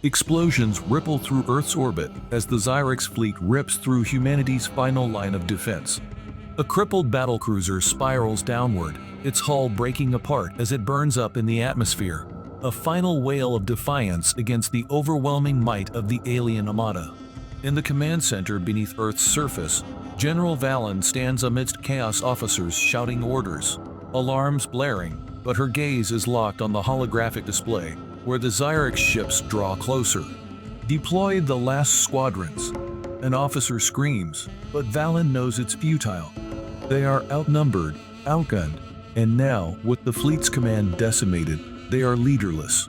Explosions ripple through Earth's orbit as the Xyrex fleet rips through humanity's final line of defense. A crippled battlecruiser spirals downward, its hull breaking apart as it burns up in the atmosphere, a final wail of defiance against the overwhelming might of the alien armada. In the command center beneath Earth's surface, General Valen stands amidst chaos officers shouting orders, alarms blaring, but her gaze is locked on the holographic display, where the Xyrex ships draw closer. Deploy the last squadrons. An officer screams, but Valen knows it's futile. They are outnumbered, outgunned, and now, with the fleet's command decimated, they are leaderless.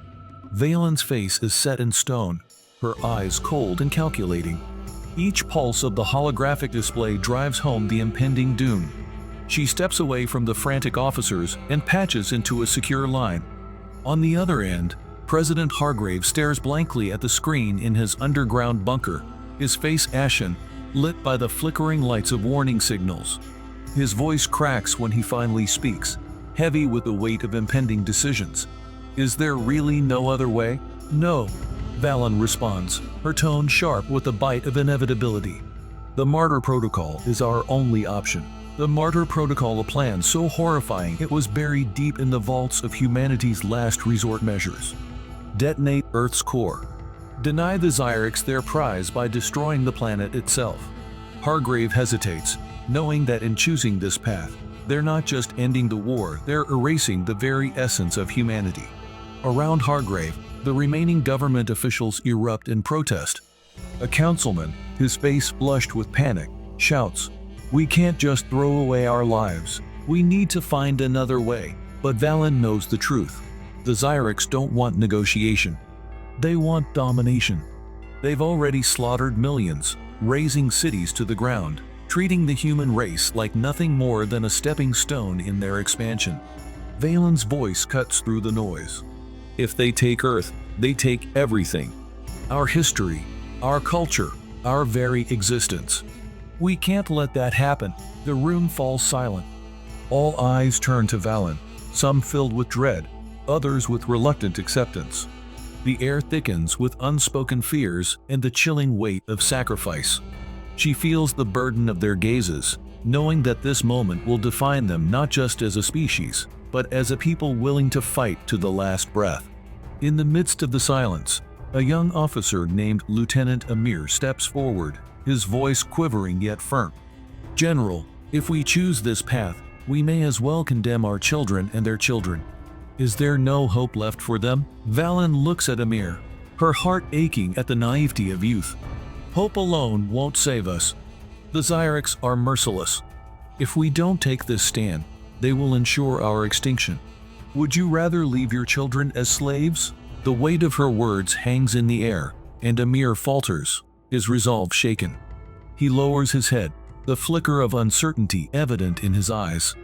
Valen's face is set in stone, her eyes cold and calculating. Each pulse of the holographic display drives home the impending doom. She steps away from the frantic officers and patches into a secure line. On the other end, President Hargrave stares blankly at the screen in his underground bunker, his face ashen, lit by the flickering lights of warning signals. His voice cracks when he finally speaks, heavy with the weight of impending decisions. Is there really no other way? No, Valen responds, her tone sharp with a bite of inevitability. The Martyr Protocol is our only option. The Martyr Protocol, a plan so horrifying it was buried deep in the vaults of humanity's last resort measures. Detonate Earth's core. Deny the Xyrex their prize by destroying the planet itself. Hargrave hesitates, knowing that in choosing this path, they're not just ending the war, they're erasing the very essence of humanity. Around Hargrave, the remaining government officials erupt in protest. A councilman, his face flushed with panic, shouts, "We can't just throw away our lives. We need to find another way." But Valen knows the truth. The Xyrex don't want negotiation. They want domination. They've already slaughtered millions, razing cities to the ground, treating the human race like nothing more than a stepping stone in their expansion. Valen's voice cuts through the noise. If they take Earth, they take everything. Our history, our culture, our very existence. We can't let that happen. The room falls silent. All eyes turn to Valen, some filled with dread, others with reluctant acceptance. The air thickens with unspoken fears and the chilling weight of sacrifice. She feels the burden of their gazes, knowing that this moment will define them not just as a species, but as a people willing to fight to the last breath. In the midst of the silence, a young officer named Lieutenant Amir steps forward, his voice quivering yet firm. "General, if we choose this path, we may as well condemn our children and their children. Is there no hope left for them?" Valen looks at Amir, her heart aching at the naivety of youth. "Hope alone won't save us. The Xyrex are merciless. If we don't take this stand, they will ensure our extinction. Would you rather leave your children as slaves?" The weight of her words hangs in the air, and Amir falters, his resolve shaken. He lowers his head, the flicker of uncertainty evident in his eyes.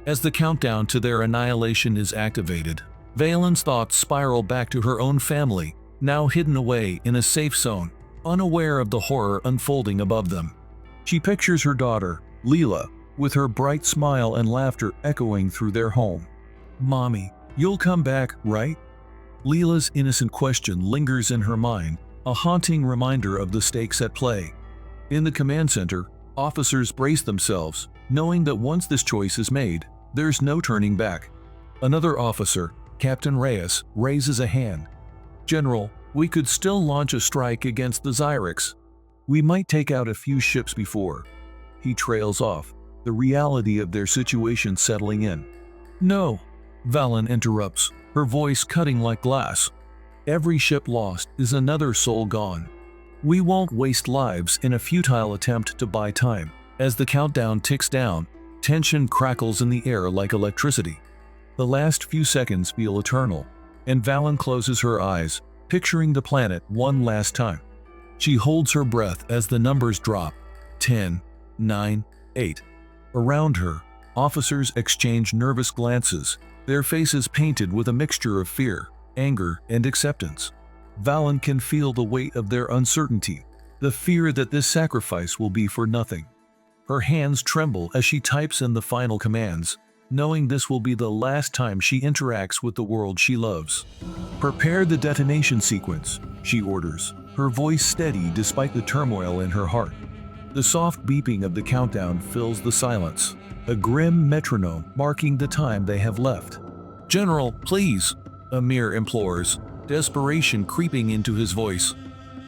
As the countdown to their annihilation is activated, Valen's thoughts spiral back to her own family, now hidden away in a safe zone, unaware of the horror unfolding above them. She pictures her daughter, Leela, with her bright smile and laughter echoing through their home. "Mommy, you'll come back, right?" Leela's innocent question lingers in her mind, a haunting reminder of the stakes at play. In the command center, officers brace themselves, knowing that once this choice is made, there's no turning back. Another officer, Captain Reyes, raises a hand. "General, we could still launch a strike against the Xyrex. We might take out a few ships before." He trails off, the reality of their situation settling in. "No," Valen interrupts, her voice cutting like glass. "Every ship lost is another soul gone. We won't waste lives in a futile attempt to buy time." As the countdown ticks down, tension crackles in the air like electricity. The last few seconds feel eternal, and Valen closes her eyes, picturing the planet one last time. She holds her breath as the numbers drop. 10, 9, 8. Around her, officers exchange nervous glances, their faces painted with a mixture of fear, anger, and acceptance. Valen can feel the weight of their uncertainty, the fear that this sacrifice will be for nothing. Her hands tremble as she types in the final commands. knowing this will be the last time she interacts with the world she loves. "Prepare the detonation sequence," she orders, her voice steady despite the turmoil in her heart. The soft beeping of the countdown fills the silence, a grim metronome marking the time they have left. "General, please," Amir implores, desperation creeping into his voice.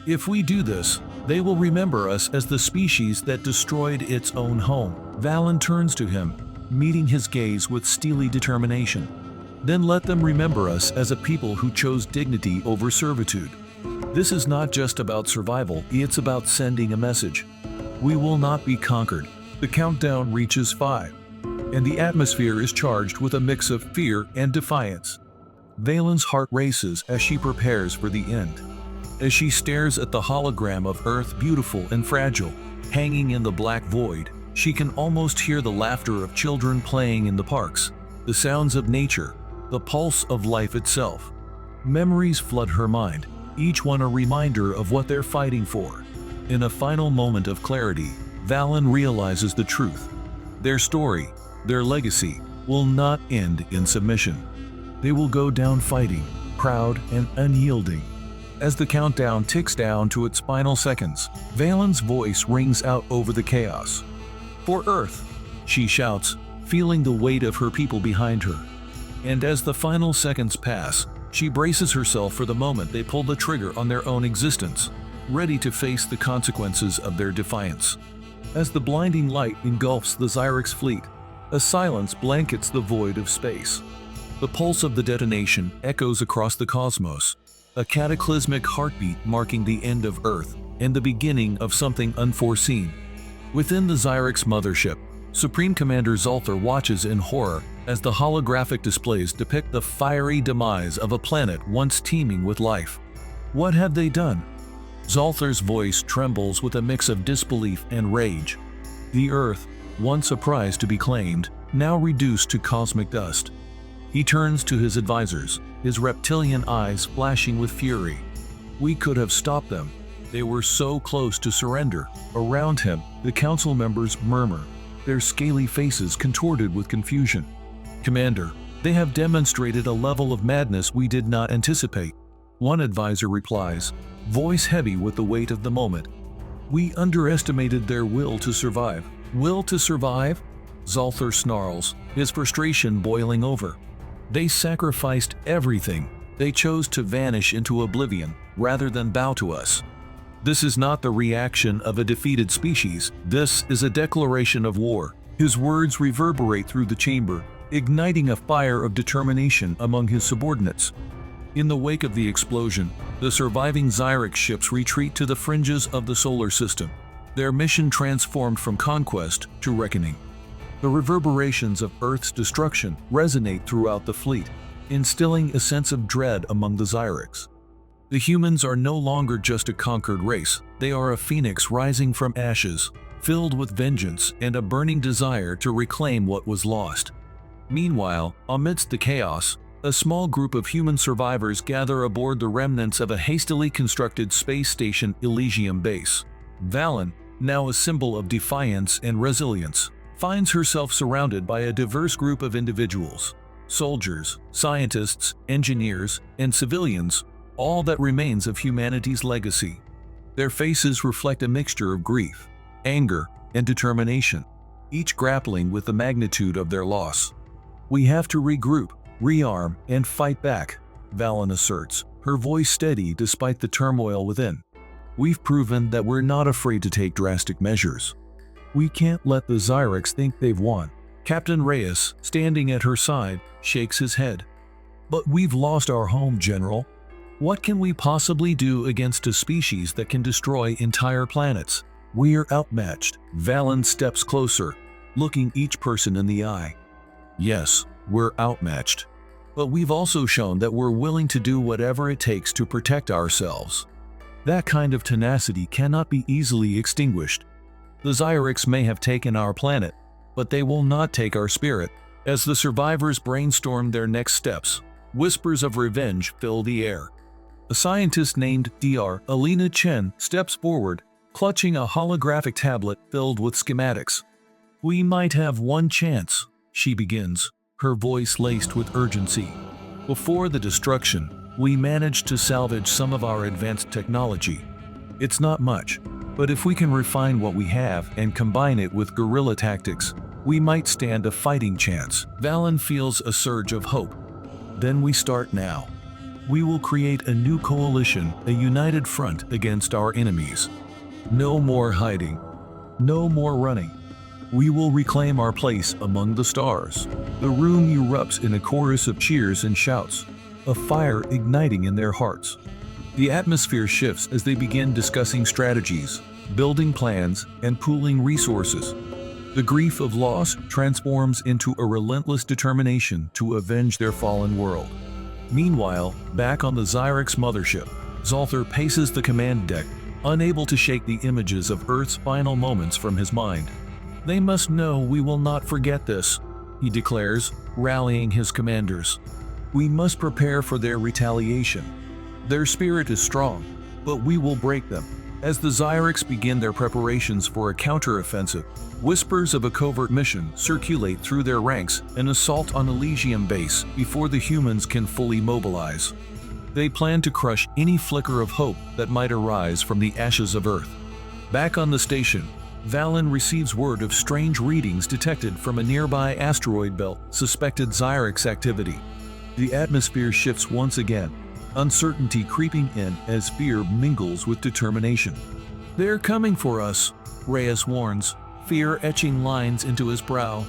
"If we do this, they will remember us as the species that destroyed its own home." Valen turns to him, meeting his gaze with steely determination. "Then let them remember us as a people who chose dignity over servitude. This is not just about survival, it's about sending a message. We will not be conquered." The countdown reaches 5, and the atmosphere is charged with a mix of fear and defiance. Valen's heart races as she prepares for the end. As she stares at the hologram of Earth, beautiful and fragile, hanging in the black void, she can almost hear the laughter of children playing in the parks, the sounds of nature, the pulse of life itself. Memories flood her mind, each one a reminder of what they're fighting for. In a final moment of clarity, Valen realizes the truth. Their story, their legacy, will not end in submission. They will go down fighting, proud and unyielding. As the countdown ticks down to its final seconds, Valen's voice rings out over the chaos. "For Earth," she shouts, feeling the weight of her people behind her. And as the final seconds pass, she braces herself for the moment they pull the trigger on their own existence, ready to face the consequences of their defiance. As the blinding light engulfs the Xyrix fleet, a silence blankets the void of space. The pulse of the detonation echoes across the cosmos, a cataclysmic heartbeat marking the end of Earth and the beginning of something unforeseen. Within the Xyrix mothership, Supreme Commander Zolthar watches in horror as the holographic displays depict the fiery demise of a planet once teeming with life. What have they done? Zolthar's voice trembles with a mix of disbelief and rage. The Earth, once a prize to be claimed, now reduced to cosmic dust. He turns to his advisors, his reptilian eyes flashing with fury. "We could have stopped them. They were so close to surrender." Around him, the council members murmur, their scaly faces contorted with confusion. "Commander, they have demonstrated a level of madness we did not anticipate," one advisor replies, voice heavy with the weight of the moment. "We underestimated their will to survive." "Will to survive?" Zolthar snarls, his frustration boiling over. "They sacrificed everything. They chose to vanish into oblivion, rather than bow to us. This is not the reaction of a defeated species, this is a declaration of war." His words reverberate through the chamber, igniting a fire of determination among his subordinates. In the wake of the explosion, the surviving Xyrix ships retreat to the fringes of the solar system, their mission transformed from conquest to reckoning. The reverberations of Earth's destruction resonate throughout the fleet, instilling a sense of dread among the Xyrix. The humans are no longer just a conquered race, they are a phoenix rising from ashes, filled with vengeance and a burning desire to reclaim what was lost. Meanwhile, amidst the chaos, a small group of human survivors gather aboard the remnants of a hastily constructed space station Elysium base. Valen, now a symbol of defiance and resilience, finds herself surrounded by a diverse group of individuals. Soldiers, scientists, engineers, and civilians, all that remains of humanity's legacy. Their faces reflect a mixture of grief, anger, and determination, each grappling with the magnitude of their loss. "We have to regroup, rearm, and fight back," Valen asserts, her voice steady despite the turmoil within. "We've proven that we're not afraid to take drastic measures. We can't let the Xyrix think they've won." Captain Reyes, standing at her side, shakes his head. "But we've lost our home, General. What can we possibly do against a species that can destroy entire planets? We're outmatched." Valen steps closer, looking each person in the eye. "Yes, we're outmatched. But we've also shown that we're willing to do whatever it takes to protect ourselves. That kind of tenacity cannot be easily extinguished. The Xyrix may have taken our planet, but they will not take our spirit." As the survivors brainstorm their next steps, whispers of revenge fill the air. A scientist named Dr. Alina Chen steps forward, clutching a holographic tablet filled with schematics. "We might have one chance," she begins, her voice laced with urgency. Before the destruction, we managed to salvage some of our advanced technology. It's not much, but if we can refine what we have and combine it with guerrilla tactics, we might stand a fighting chance. Valen feels a surge of hope. Then we start now. We will create a new coalition, a united front against our enemies. No more hiding. No more running. We will reclaim our place among the stars. The room erupts in a chorus of cheers and shouts, a fire igniting in their hearts. The atmosphere shifts as they begin discussing strategies, building plans, and pooling resources. The grief of loss transforms into a relentless determination to avenge their fallen world. Meanwhile, back on the Xyrix mothership, Zolthar paces the command deck, unable to shake the images of Earth's final moments from his mind. "They must know we will not forget this," he declares, rallying his commanders. "We must prepare for their retaliation. Their spirit is strong, but we will break them." As the Xyrix begin their preparations for a counteroffensive, whispers of a covert mission circulate through their ranks, an assault on Elysium base before the humans can fully mobilize. They plan to crush any flicker of hope that might arise from the ashes of Earth. Back on the station, Valen receives word of strange readings detected from a nearby asteroid belt, suspected Xyrix activity. The atmosphere shifts once again, uncertainty creeping in as fear mingles with determination. "They're coming for us," Reyes warns, fear etching lines into his brow.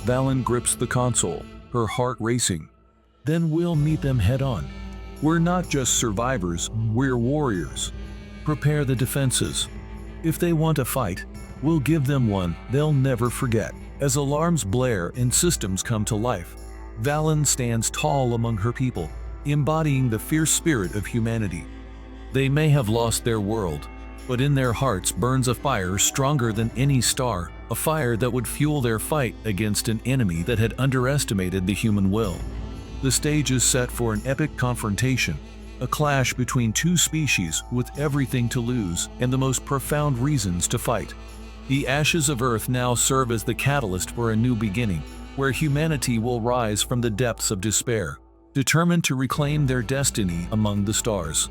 Valen grips the console, her heart racing. "Then we'll meet them head-on. We're not just survivors, we're warriors. Prepare the defenses. If they want a fight, we'll give them one they'll never forget." As alarms blare and systems come to life, Valen stands tall among her people, embodying the fierce spirit of humanity. They may have lost their world, but in their hearts burns a fire stronger than any star, a fire that would fuel their fight against an enemy that had underestimated the human will. The stage is set for an epic confrontation, a clash between two species with everything to lose and the most profound reasons to fight. The ashes of Earth now serve as the catalyst for a new beginning, where humanity will rise from the depths of despair, determined to reclaim their destiny among the stars.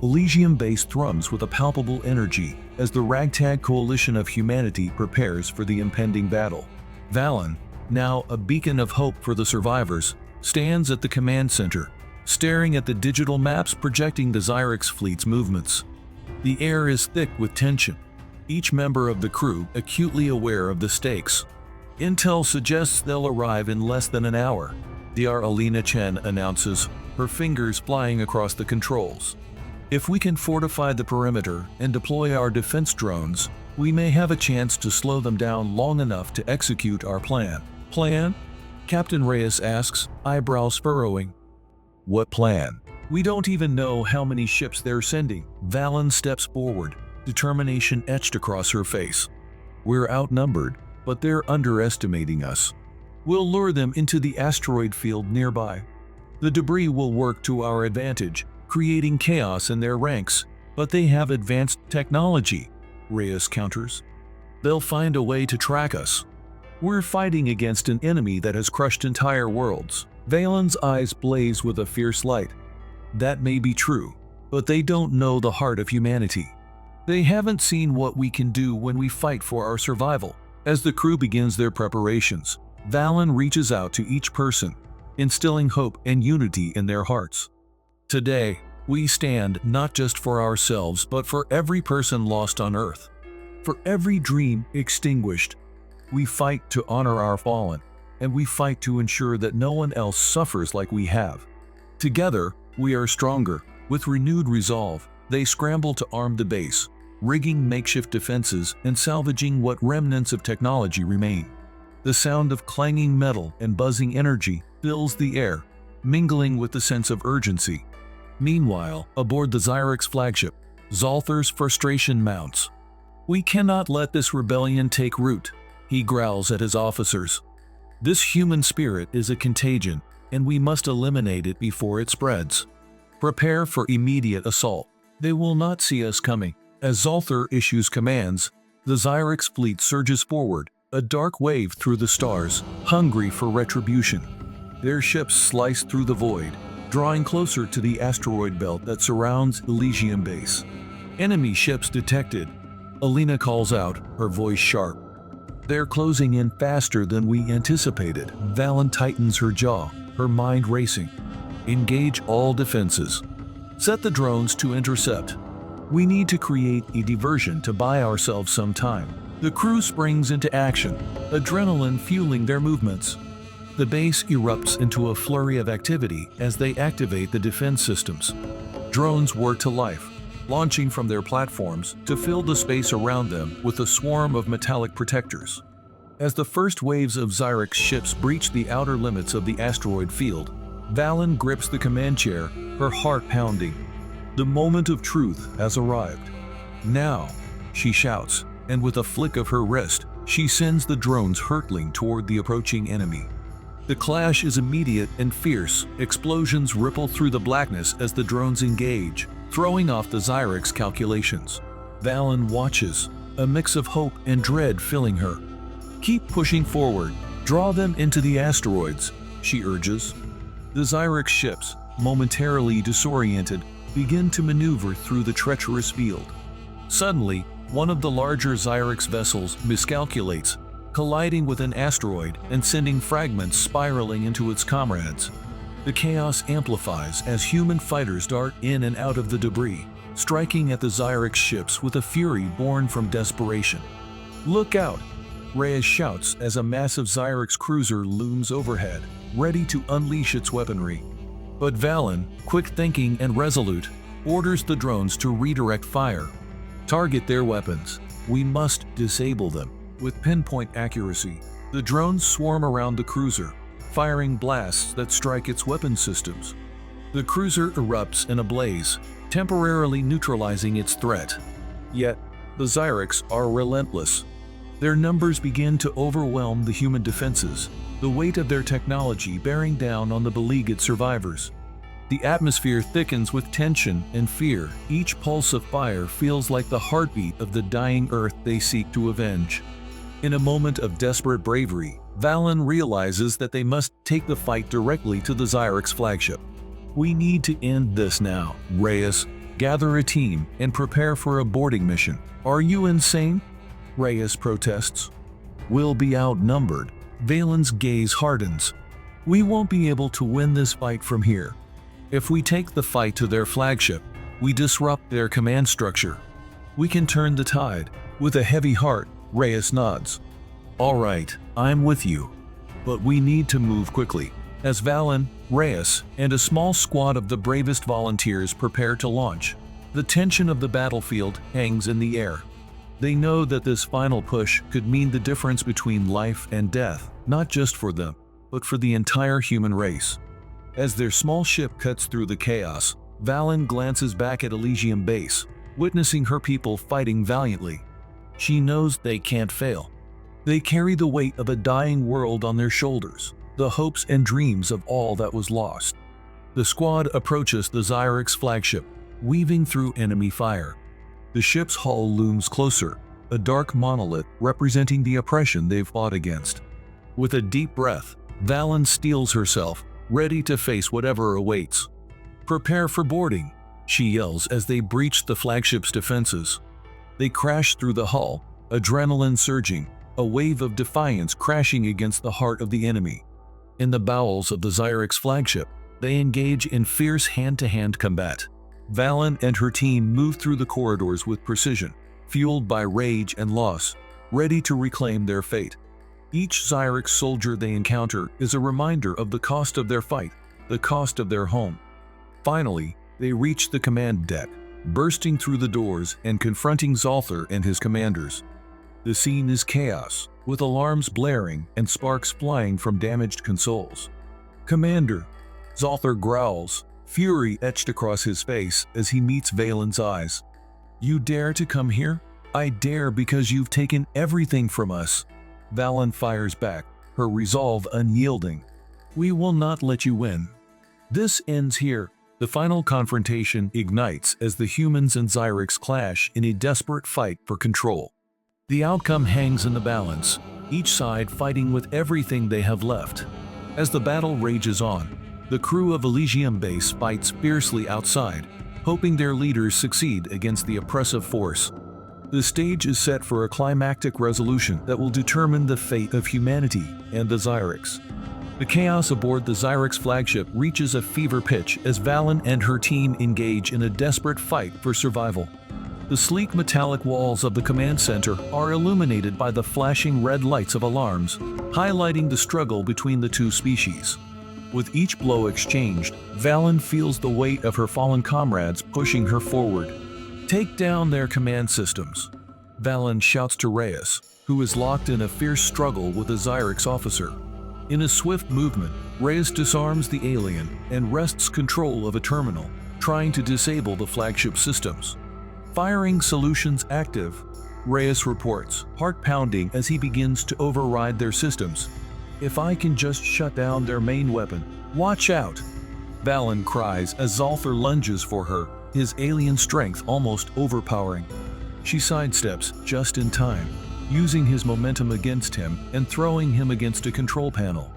Elysium base thrums with a palpable energy as the ragtag coalition of humanity prepares for the impending battle. Valen, now a beacon of hope for the survivors, stands at the command center, staring at the digital maps projecting the Xyrix fleet's movements. The air is thick with tension, each member of the crew acutely aware of the stakes. Intel suggests they'll arrive in less than an hour, Dr. Alina Chen announces, her fingers flying across the controls. "If we can fortify the perimeter and deploy our defense drones, we may have a chance to slow them down long enough to execute our plan." "Plan?" Captain Reyes asks, eyebrows furrowing. "What plan? We don't even know how many ships they're sending." Valen steps forward, determination etched across her face. "We're outnumbered, but they're underestimating us. We'll lure them into the asteroid field nearby. The debris will work to our advantage, creating chaos in their ranks, but they have advanced technology," Reyes counters. "They'll find a way to track us. We're fighting against an enemy that has crushed entire worlds." Valen's eyes blaze with a fierce light. "That may be true, but they don't know the heart of humanity. They haven't seen what we can do when we fight for our survival." As the crew begins their preparations, Valen reaches out to each person, instilling hope and unity in their hearts. "Today, we stand not just for ourselves but for every person lost on Earth. For every dream extinguished. We fight to honor our fallen, and we fight to ensure that no one else suffers like we have. Together, we are stronger." With renewed resolve, they scramble to arm the base, rigging makeshift defenses and salvaging what remnants of technology remain. The sound of clanging metal and buzzing energy fills the air, mingling with the sense of urgency. Meanwhile, aboard the Xyrix flagship, Zolthar's frustration mounts. "We cannot let this rebellion take root," he growls at his officers. "This human spirit is a contagion, and we must eliminate it before it spreads. Prepare for immediate assault. They will not see us coming." As Zolthar issues commands, the Xyrix fleet surges forward, a dark wave through the stars, hungry for retribution. Their ships slice through the void, drawing closer to the asteroid belt that surrounds Elysium Base. Enemy ships detected. Alina calls out, her voice sharp. They're closing in faster than we anticipated. Valen tightens her jaw, her mind racing. Engage all defenses. Set the drones to intercept. We need to create a diversion to buy ourselves some time. The crew springs into action, adrenaline fueling their movements. The base erupts into a flurry of activity as they activate the defense systems. Drones whir to life, launching from their platforms to fill the space around them with a swarm of metallic protectors. As the first waves of Xyrix ships breach the outer limits of the asteroid field, Valen grips the command chair, her heart pounding. The moment of truth has arrived. Now, she shouts, and with a flick of her wrist, she sends the drones hurtling toward the approaching enemy. The clash is immediate and fierce. Explosions ripple through the blackness as the drones engage, throwing off the Xyrix calculations. Valen watches, a mix of hope and dread filling her. Keep pushing forward. Draw them into the asteroids, she urges. The Xyrix ships, momentarily disoriented, begin to maneuver through the treacherous field. Suddenly, one of the larger Xyrix vessels miscalculates, colliding with an asteroid and sending fragments spiraling into its comrades. The chaos amplifies as human fighters dart in and out of the debris, striking at the Xyrix ships with a fury born from desperation. Look out! Reyes shouts as a massive Xyrix cruiser looms overhead, ready to unleash its weaponry. But Valen, quick-thinking and resolute, orders the drones to redirect fire. Target their weapons. We must disable them. With pinpoint accuracy, the drones swarm around the cruiser, firing blasts that strike its weapon systems. The cruiser erupts in a blaze, temporarily neutralizing its threat. Yet, the Xyrix are relentless. Their numbers begin to overwhelm the human defenses, the weight of their technology bearing down on the beleaguered survivors. The atmosphere thickens with tension and fear. Each pulse of fire feels like the heartbeat of the dying Earth they seek to avenge. In a moment of desperate bravery, Valen realizes that they must take the fight directly to the Xyrix flagship. We need to end this now, Reyes. Gather a team and prepare for a boarding mission. Are you insane? Reyes protests. We'll be outnumbered. Valen's gaze hardens. We won't be able to win this fight from here. If we take the fight to their flagship, we disrupt their command structure. We can turn the tide. With a heavy heart, Reyes nods. All right, I'm with you. But we need to move quickly. As Valen, Reyes, and a small squad of the bravest volunteers prepare to launch, the tension of the battlefield hangs in the air. They know that this final push could mean the difference between life and death, not just for them, but for the entire human race. As their small ship cuts through the chaos, Valen glances back at Elysium Base, witnessing her people fighting valiantly. She knows they can't fail. They carry the weight of a dying world on their shoulders, the hopes and dreams of all that was lost. The squad approaches the Xyrix flagship, weaving through enemy fire. The ship's hull looms closer, a dark monolith representing the oppression they've fought against. With a deep breath, Valen steels herself, ready to face whatever awaits. Prepare for boarding, she yells as they breach the flagship's defenses. They crash through the hull, adrenaline surging, a wave of defiance crashing against the heart of the enemy. In the bowels of the Xyrix flagship, they engage in fierce hand-to-hand combat. Valen and her team move through the corridors with precision, fueled by rage and loss, ready to reclaim their fate. Each Xyrix soldier they encounter is a reminder of the cost of their fight, the cost of their home. Finally, they reach the command deck, bursting through the doors and confronting Zolther and his commanders. The scene is chaos, with alarms blaring and sparks flying from damaged consoles. "Commander," Zolther growls, fury etched across his face as he meets Valen's eyes. "You dare to come here? I dare because you've taken everything from us." Valen fires back, her resolve unyielding. "We will not let you win." This ends here. The final confrontation ignites as the humans and Xyrix clash in a desperate fight for control. The outcome hangs in the balance. each side fighting with everything they have left. As the battle rages on, the crew of Elysium Base fights fiercely outside, hoping their leaders succeed against the oppressive force. The stage is set for a climactic resolution that will determine the fate of humanity and the Zyrex. The chaos aboard the Zyrex flagship reaches a fever pitch as Valen and her team engage in a desperate fight for survival. The sleek metallic walls of the command center are illuminated by the flashing red lights of alarms, highlighting the struggle between the two species. With each blow exchanged, Valen feels the weight of her fallen comrades pushing her forward. Take down their command systems, Valen shouts to Reyes, who is locked in a fierce struggle with a Zyrex officer. In a swift movement, Reyes disarms the alien and wrests control of a terminal, trying to disable the flagship systems. Firing solutions active, Reyes reports, heart pounding as he begins to override their systems. If I can just shut down their main weapon, watch out! Valen cries as Zolther lunges for her, his alien strength almost overpowering. She sidesteps just in time, using his momentum against him and throwing him against a control panel.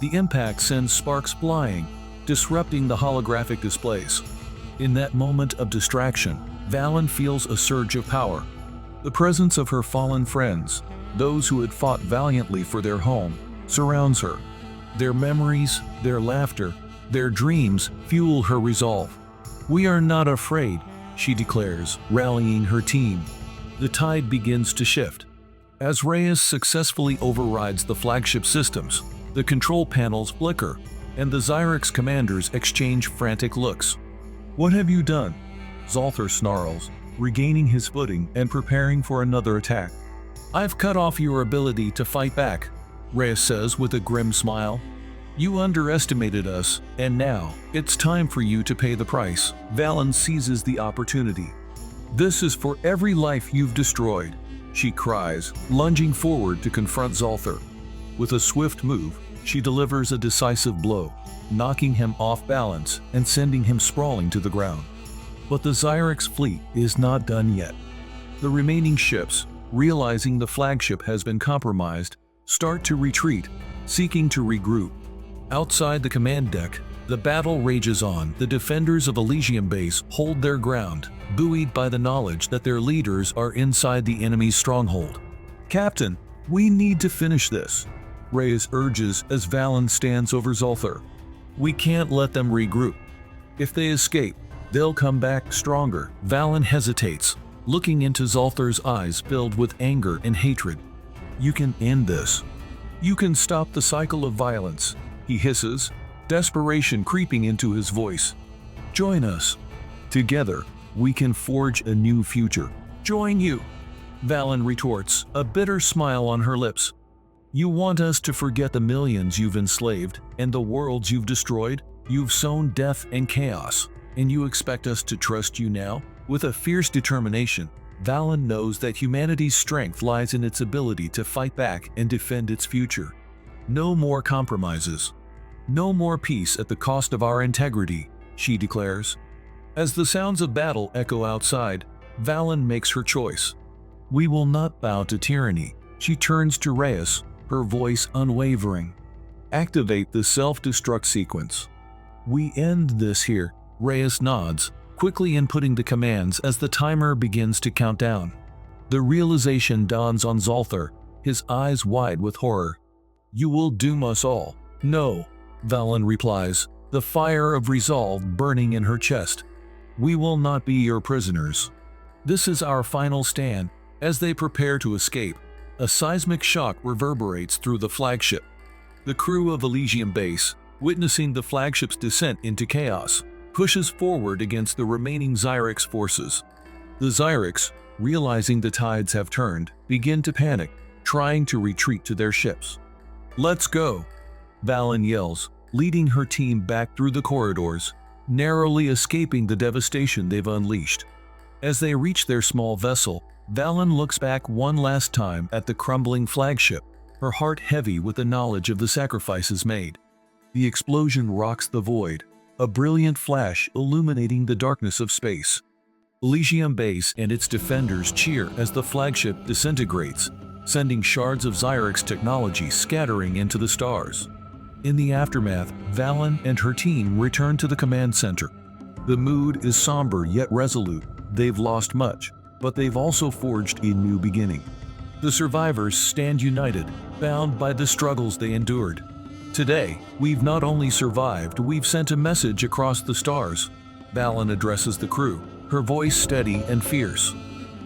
The impact sends sparks flying, disrupting the holographic displays. In that moment of distraction, Valen feels a surge of power. The presence of her fallen friends, those who had fought valiantly for their home, surrounds her. Their memories, their laughter, their dreams fuel her resolve. We are not afraid, she declares, rallying her team. The tide begins to shift. As Reyes successfully overrides the flagship systems, the control panels flicker, and the Zyrex commanders exchange frantic looks. What have you done? Zolther snarls, regaining his footing and preparing for another attack. I've cut off your ability to fight back, Reyes says with a grim smile. You underestimated us, and now, it's time for you to pay the price. Valen seizes the opportunity. This is for every life you've destroyed, she cries, lunging forward to confront Zolther. With a swift move, she delivers a decisive blow, knocking him off balance and sending him sprawling to the ground. But the Zyrex fleet is not done yet. The remaining ships, realizing the flagship has been compromised, start to retreat, seeking to regroup. Outside the command deck, the battle rages on. The defenders of Elysium Base hold their ground, buoyed by the knowledge that their leaders are inside the enemy's stronghold. Captain, we need to finish this, Reyes urges as Valen stands over Zolther. We can't let them regroup. If they escape, they'll come back stronger. Valen hesitates, looking into Zolther's eyes filled with anger and hatred. You can end this. You can stop the cycle of violence, he hisses, desperation creeping into his voice. Join us. Together, we can forge a new future. Join you, Valen retorts, a bitter smile on her lips. You want us to forget the millions you've enslaved and the worlds you've destroyed? You've sown death and chaos, and you expect us to trust you now? With a fierce determination, Valen knows that humanity's strength lies in its ability to fight back and defend its future. No more compromises. No more peace at the cost of our integrity, she declares. As the sounds of battle echo outside, Valen makes her choice. We will not bow to tyranny. She turns to Reyes, her voice unwavering. Activate the self-destruct sequence. We end this here, Reyes nods, quickly inputting the commands as the timer begins to count down. The realization dawns on Zolther, his eyes wide with horror. You will doom us all. No, Valen replies, the fire of resolve burning in her chest. We will not be your prisoners. This is our final stand. As they prepare to escape, a seismic shock reverberates through the flagship. The crew of Elysium Base, witnessing the flagship's descent into chaos, pushes forward against the remaining Zyrex forces. The Zyrex, realizing the tides have turned, begin to panic, trying to retreat to their ships. Let's go, Valen yells, leading her team back through the corridors, narrowly escaping the devastation they've unleashed. As they reach their small vessel, Valen looks back one last time at the crumbling flagship, her heart heavy with the knowledge of the sacrifices made. The explosion rocks the void, a brilliant flash illuminating the darkness of space. Elysium Base and its defenders cheer as the flagship disintegrates, sending shards of Xyrix technology scattering into the stars. In the aftermath, Valen and her team return to the command center. The mood is somber yet resolute. They've lost much, but they've also forged a new beginning. The survivors stand united, bound by the struggles they endured. Today, we've not only survived, we've sent a message across the stars. Valen addresses the crew, her voice steady and fierce.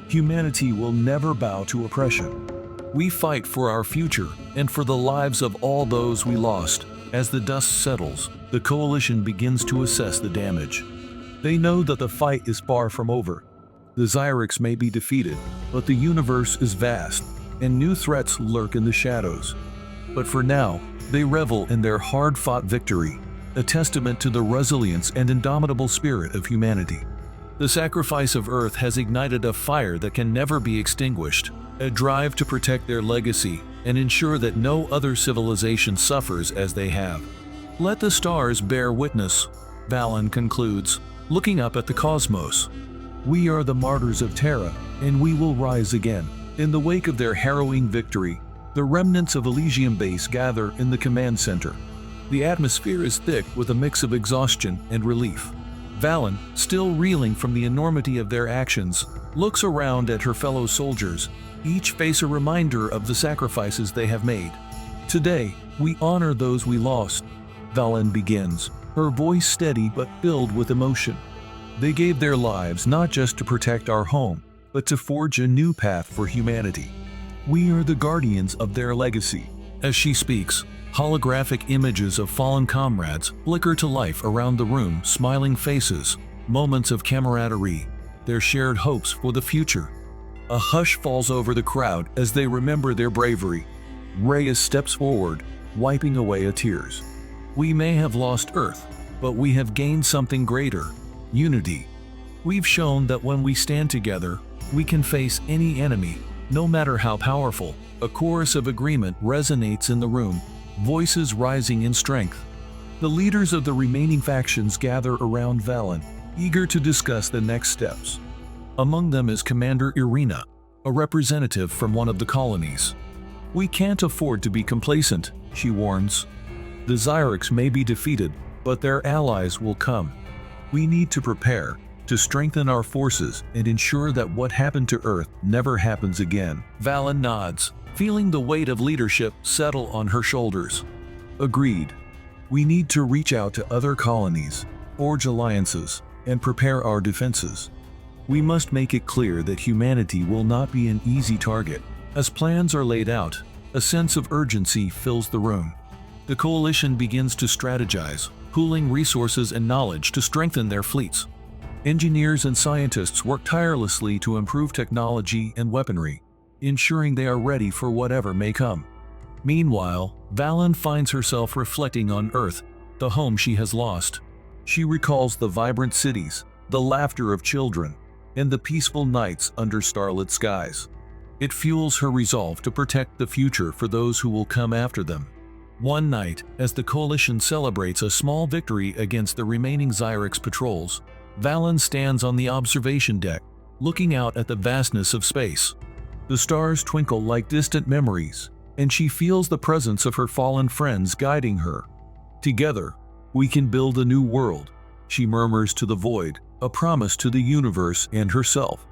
Humanity will never bow to oppression. We fight for our future and for the lives of all those we lost. As the dust settles, the coalition begins to assess the damage. They know that the fight is far from over. The Xyrix may be defeated, but the universe is vast, and new threats lurk in the shadows. But for now, they revel in their hard-fought victory, a testament to the resilience and indomitable spirit of humanity. The sacrifice of Earth has ignited a fire that can never be extinguished, a drive to protect their legacy and ensure that no other civilization suffers as they have. Let the stars bear witness, Valen concludes, looking up at the cosmos. We are the martyrs of Terra, and we will rise again. In the wake of their harrowing victory, the remnants of Elysium Base gather in the command center. The atmosphere is thick with a mix of exhaustion and relief. Valen, still reeling from the enormity of their actions, looks around at her fellow soldiers, each face a reminder of the sacrifices they have made. Today, we honor those we lost, Valen begins, her voice steady but filled with emotion. They gave their lives not just to protect our home, but to forge a new path for humanity. We are the guardians of their legacy. As she speaks, holographic images of fallen comrades flicker to life around the room, smiling faces, moments of camaraderie, their shared hopes for the future. A hush falls over the crowd as they remember their bravery. Reyes steps forward, wiping away her tears. We may have lost Earth, but we have gained something greater: unity. We've shown that when we stand together, we can face any enemy, no matter how powerful. A chorus of agreement resonates in the room, voices rising in strength. The leaders of the remaining factions gather around Valen, eager to discuss the next steps. Among them is Commander Irina, a representative from one of the colonies. We can't afford to be complacent, she warns. The Xyrix may be defeated, but their allies will come. We need to prepare, to strengthen our forces and ensure that what happened to Earth never happens again. Valen nods, feeling the weight of leadership settle on her shoulders. Agreed. We need to reach out to other colonies, forge alliances, and prepare our defenses. We must make it clear that humanity will not be an easy target. As plans are laid out, a sense of urgency fills the room. The coalition begins to strategize, pooling resources and knowledge to strengthen their fleets. Engineers and scientists work tirelessly to improve technology and weaponry, ensuring they are ready for whatever may come. Meanwhile, Valen finds herself reflecting on Earth, the home she has lost. She recalls the vibrant cities, the laughter of children, and the peaceful nights under starlit skies. It fuels her resolve to protect the future for those who will come after them. One night, as the coalition celebrates a small victory against the remaining Xyrix patrols, Valen stands on the observation deck, looking out at the vastness of space. The stars twinkle like distant memories, and she feels the presence of her fallen friends guiding her. Together, we can build a new world, she murmurs to the void, a promise to the universe and herself.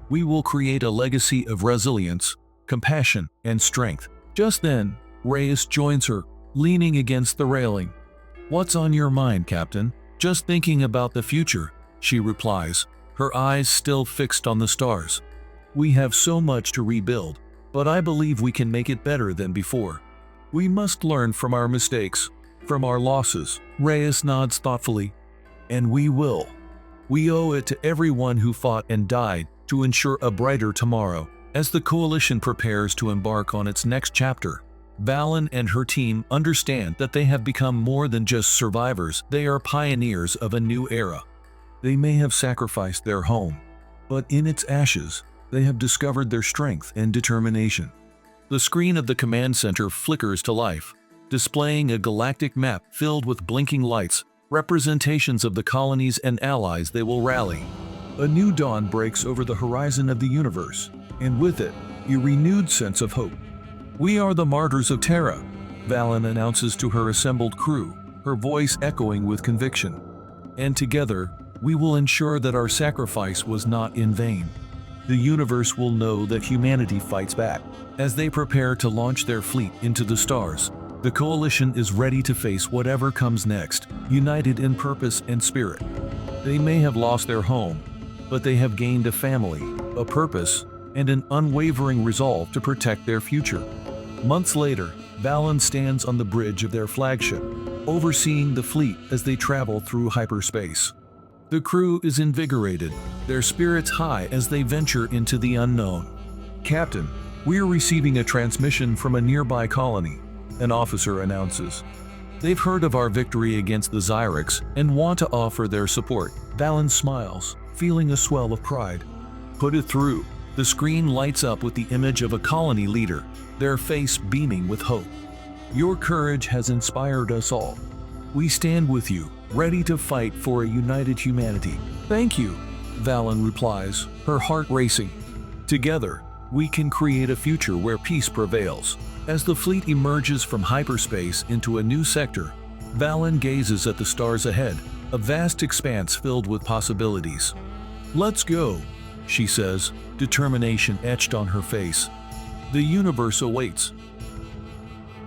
We will create a legacy of resilience, compassion, and strength. Just then, Reyes joins her, leaning against the railing. What's on your mind, Captain? Just thinking about the future, she replies, her eyes still fixed on the stars. We have so much to rebuild, but I believe we can make it better than before. We must learn from our mistakes, from our losses. Reyes nods thoughtfully. And we will. We owe it to everyone who fought and died to ensure a brighter tomorrow. As the coalition prepares to embark on its next chapter, Valen and her team understand that they have become more than just survivors. They are pioneers of a new era. They may have sacrificed their home, but in its ashes, they have discovered their strength and determination. The screen of the command center flickers to life, displaying a galactic map filled with blinking lights, representations of the colonies and allies they will rally. A new dawn breaks over the horizon of the universe, and with it, a renewed sense of hope. "We are the martyrs of Terra," Valen announces to her assembled crew, her voice echoing with conviction. "And together, we will ensure that our sacrifice was not in vain. The universe will know that humanity fights back." As they prepare to launch their fleet into the stars, the coalition is ready to face whatever comes next, united in purpose and spirit. They may have lost their home, but they have gained a family, a purpose, and an unwavering resolve to protect their future. Months later, Valen stands on the bridge of their flagship, overseeing the fleet as they travel through hyperspace. The crew is invigorated, their spirits high as they venture into the unknown. "Captain, we are receiving a transmission from a nearby colony," an officer announces. "They've heard of our victory against the Zyrex and want to offer their support." Valen smiles, feeling a swell of pride. "Put it through." The screen lights up with the image of a colony leader, their face beaming with hope. "Your courage has inspired us all. We stand with you, ready to fight for a united humanity." "Thank you," Valen replies, her heart racing. "Together, we can create a future where peace prevails." As the fleet emerges from hyperspace into a new sector, Valen gazes at the stars ahead, a vast expanse filled with possibilities. "Let's go," she says, determination etched on her face. The universe awaits.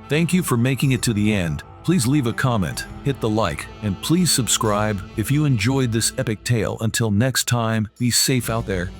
Thank you for making it to the end. Please leave a comment, hit the like, and please subscribe if you enjoyed this epic tale. Until next time, be safe out there.